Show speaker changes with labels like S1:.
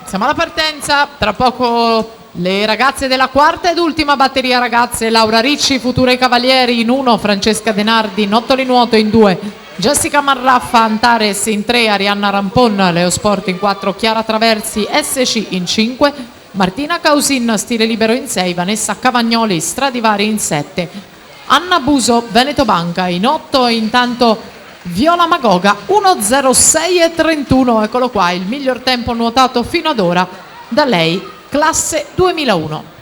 S1: Siamo alla partenza, tra poco le ragazze della quarta ed ultima batteria ragazze: Laura Ricci, future cavalieri in 1, Francesca Denardi, Nottoli Nuoto in 2, Jessica Marraffa, Antares in 3, Arianna Rampon, Leo Sport in 4, Chiara Traversi, SC in 5, Martina Causin, Stile Libero in 6, Vanessa Cavagnoli, Stradivari in 7, Anna Buso, Veneto Banca in 8, intanto Viola Magoga 1:06:31, eccolo qua il miglior tempo nuotato fino ad ora da lei, classe 2001.